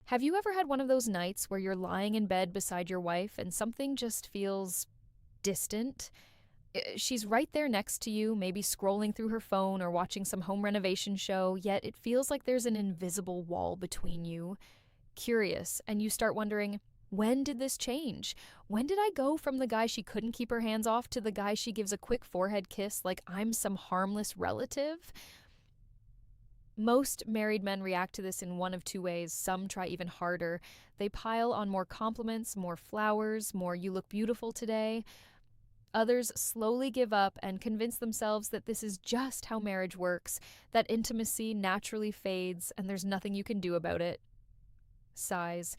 Have you ever had one of those nights where you're lying in bed beside your wife and something just feels distant? She's right there next to you, maybe scrolling through her phone or watching some home renovation show, yet it feels like there's an invisible wall between you. Curious, and you start wondering, when did this change? When did I go from the guy she couldn't keep her hands off to the guy she gives a quick forehead kiss like I'm some harmless relative? Most married men react to this in one of two ways. Some try even harder. They pile on more compliments, more flowers, more "you look beautiful today." Others slowly give up and convince themselves that this is just how marriage works, that intimacy naturally fades and there's nothing you can do about it. Sighs.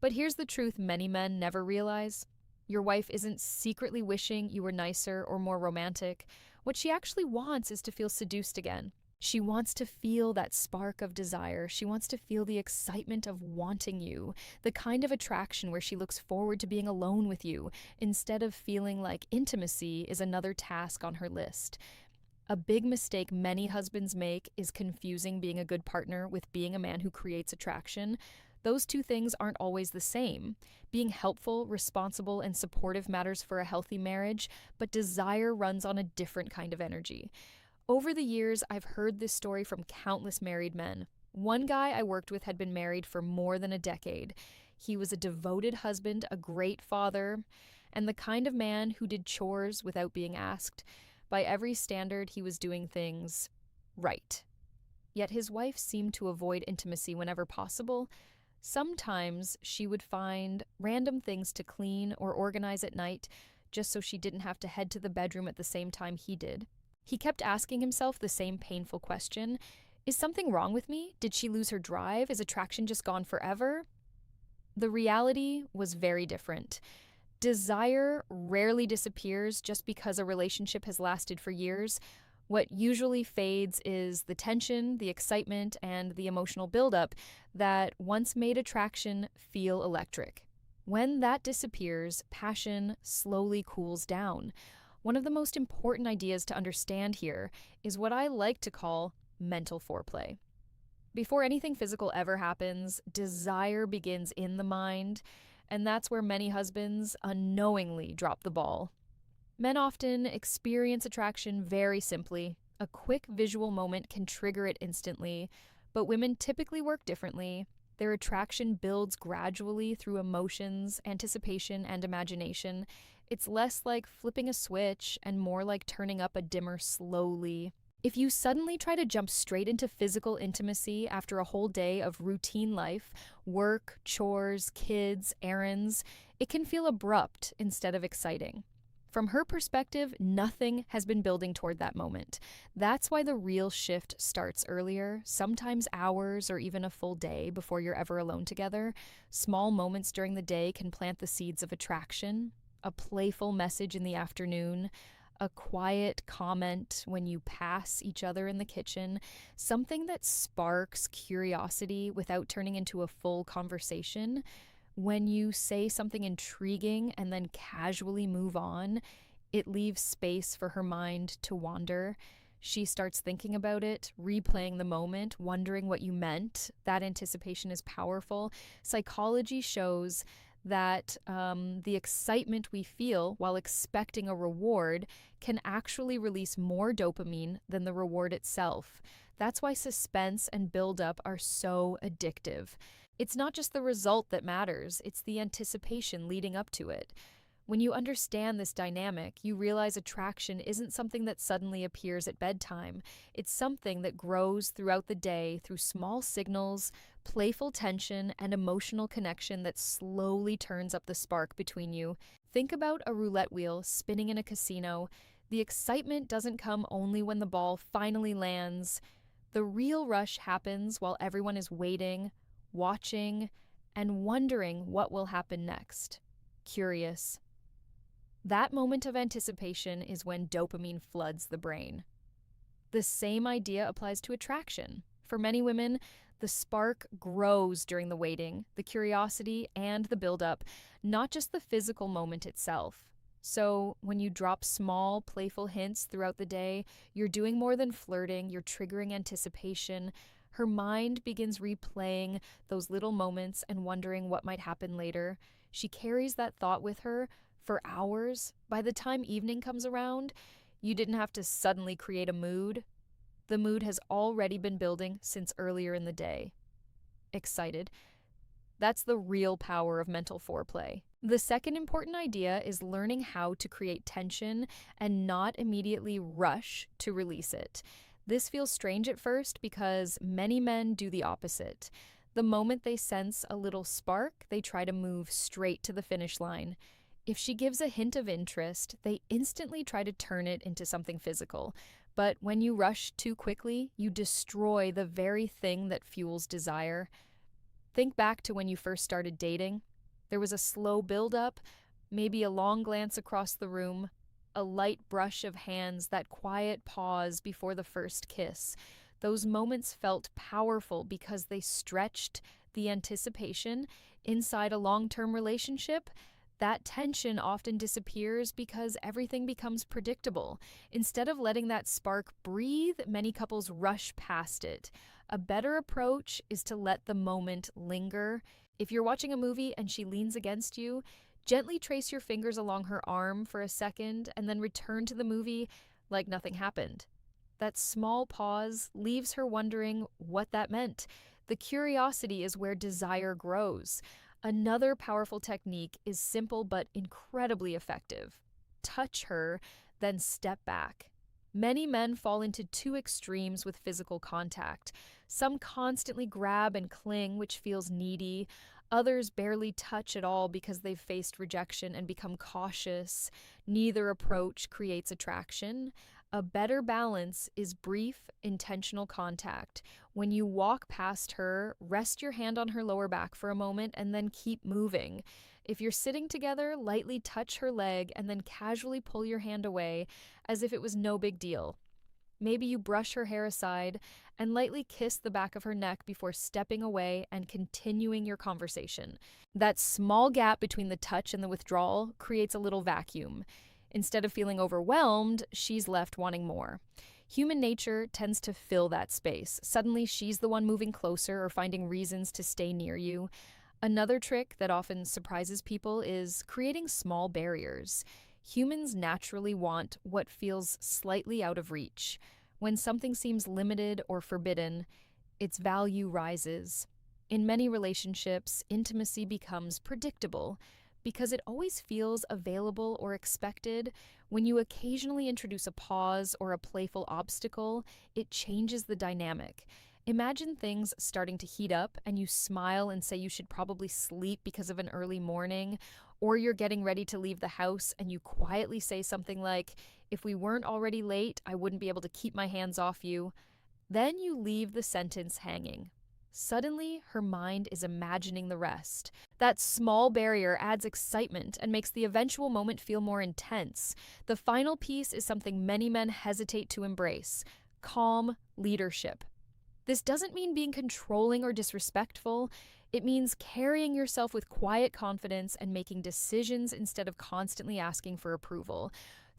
But here's the truth many men never realize. Your wife isn't secretly wishing you were nicer or more romantic. What she actually wants is to feel seduced again. She wants to feel that spark of desire. She wants to feel the excitement of wanting you, the kind of attraction where she looks forward to being alone with you, instead of feeling like intimacy is another task on her list. A big mistake many husbands make is confusing being a good partner with being a man who creates attraction. Those two things aren't always the same. Being helpful, responsible, and supportive matters for a healthy marriage, but desire runs on a different kind of energy. Over the years, I've heard this story from countless married men. One guy I worked with had been married for more than a decade. He was a devoted husband, a great father, and the kind of man who did chores without being asked. By every standard, he was doing things right. Yet his wife seemed to avoid intimacy whenever possible. Sometimes she would find random things to clean or organize at night just so she didn't have to head to the bedroom at the same time he did. He kept asking himself the same painful question. Is something wrong with me? Did she lose her drive? Is attraction just gone forever? The reality was very different. Desire rarely disappears just because a relationship has lasted for years. What usually fades is the tension, the excitement, and the emotional buildup that once made attraction feel electric. When that disappears, passion slowly cools down. One of the most important ideas to understand here is what I like to call mental foreplay. Before anything physical ever happens, desire begins in the mind, and that's where many husbands unknowingly drop the ball. Men often experience attraction very simply. A quick visual moment can trigger it instantly, but women typically work differently. Their attraction builds gradually through emotions, anticipation, and imagination. It's less like flipping a switch and more like turning up a dimmer slowly. If you suddenly try to jump straight into physical intimacy after a whole day of routine life, work, chores, kids, errands, it can feel abrupt instead of exciting. From her perspective, nothing has been building toward that moment. That's why the real shift starts earlier, sometimes hours or even a full day before you're ever alone together. Small moments during the day can plant the seeds of attraction. A playful message in the afternoon, a quiet comment when you pass each other in the kitchen, something that sparks curiosity without turning into a full conversation. When you say something intriguing and then casually move on, it leaves space for her mind to wander. She starts thinking about it, replaying the moment, wondering what you meant. That anticipation is powerful. Psychology shows that the excitement we feel while expecting a reward can actually release more dopamine than the reward itself. That's why suspense and buildup are so addictive. It's not just the result that matters, it's the anticipation leading up to it. When you understand this dynamic, you realize attraction isn't something that suddenly appears at bedtime. It's something that grows throughout the day through small signals, playful tension, and emotional connection that slowly turns up the spark between you. Think about a roulette wheel spinning in a casino. The excitement doesn't come only when the ball finally lands. The real rush happens while everyone is waiting, watching, and wondering what will happen next. Curious. That moment of anticipation is when dopamine floods the brain. The same idea applies to attraction. For many women, the spark grows during the waiting, the curiosity, and the buildup, not just the physical moment itself. So, when you drop small, playful hints throughout the day, you're doing more than flirting, you're triggering anticipation. Her mind begins replaying those little moments and wondering what might happen later. She carries that thought with her for hours. By the time evening comes around, you didn't have to suddenly create a mood. The mood has already been building since earlier in the day. Excited. That's the real power of mental foreplay. The second important idea is learning how to create tension and not immediately rush to release it. This feels strange at first because many men do the opposite. The moment they sense a little spark, they try to move straight to the finish line. If she gives a hint of interest, they instantly try to turn it into something physical. But when you rush too quickly, you destroy the very thing that fuels desire. Think back to when you first started dating. There was a slow build-up, maybe a long glance across the room, a light brush of hands, that quiet pause before the first kiss. Those moments felt powerful because they stretched the anticipation. Inside a long-term relationship, that tension often disappears because everything becomes predictable. Instead of letting that spark breathe, many couples rush past it. A better approach is to let the moment linger. If you're watching a movie and she leans against you, gently trace your fingers along her arm for a second and then return to the movie like nothing happened. That small pause leaves her wondering what that meant. The curiosity is where desire grows. Another powerful technique is simple but incredibly effective. Touch her, then step back. Many men fall into two extremes with physical contact. Some constantly grab and cling, which feels needy. Others barely touch at all because they've faced rejection and become cautious. Neither approach creates attraction. A better balance is brief, intentional contact. When you walk past her, rest your hand on her lower back for a moment and then keep moving. If you're sitting together, lightly touch her leg and then casually pull your hand away as if it was no big deal. Maybe you brush her hair aside and lightly kiss the back of her neck before stepping away and continuing your conversation. That small gap between the touch and the withdrawal creates a little vacuum. Instead of feeling overwhelmed, she's left wanting more. Human nature tends to fill that space. Suddenly, she's the one moving closer or finding reasons to stay near you. Another trick that often surprises people is creating small barriers. Humans naturally want what feels slightly out of reach. When something seems limited or forbidden, its value rises. In many relationships, intimacy becomes predictable because it always feels available or expected. When you occasionally introduce a pause or a playful obstacle, it changes the dynamic. Imagine things starting to heat up and you smile and say you should probably sleep because of an early morning, or you're getting ready to leave the house and you quietly say something like, "If we weren't already late, I wouldn't be able to keep my hands off you." Then you leave the sentence hanging. Suddenly, her mind is imagining the rest. That small barrier adds excitement and makes the eventual moment feel more intense. The final piece is something many men hesitate to embrace: calm leadership. This doesn't mean being controlling or disrespectful. It means carrying yourself with quiet confidence and making decisions instead of constantly asking for approval.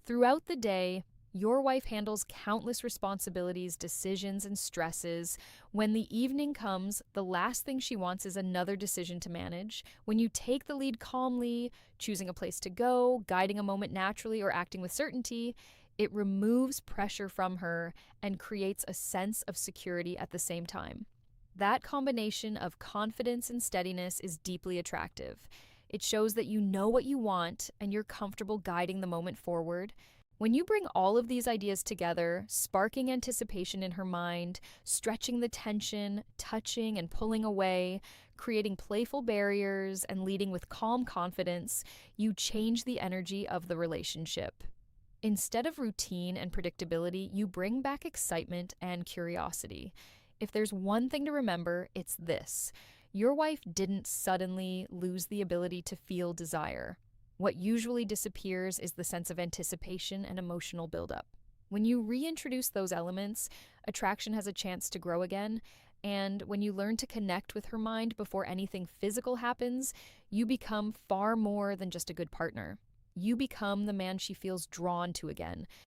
Throughout the day, your wife handles countless responsibilities, decisions, and stresses. When the evening comes, the last thing she wants is another decision to manage. When you take the lead calmly, choosing a place to go, guiding a moment naturally, or acting with certainty, it removes pressure from her and creates a sense of security at the same time. That combination of confidence and steadiness is deeply attractive. It shows that you know what you want and you're comfortable guiding the moment forward. When you bring all of these ideas together, sparking anticipation in her mind, stretching the tension, touching and pulling away, creating playful barriers, and leading with calm confidence, you change the energy of the relationship. Instead of routine and predictability, you bring back excitement and curiosity. If there's one thing to remember, it's this: your wife didn't suddenly lose the ability to feel desire. What usually disappears is the sense of anticipation and emotional buildup. When you reintroduce those elements, attraction has a chance to grow again, and when you learn to connect with her mind before anything physical happens, you become far more than just a good partner. You become the man she feels drawn to again.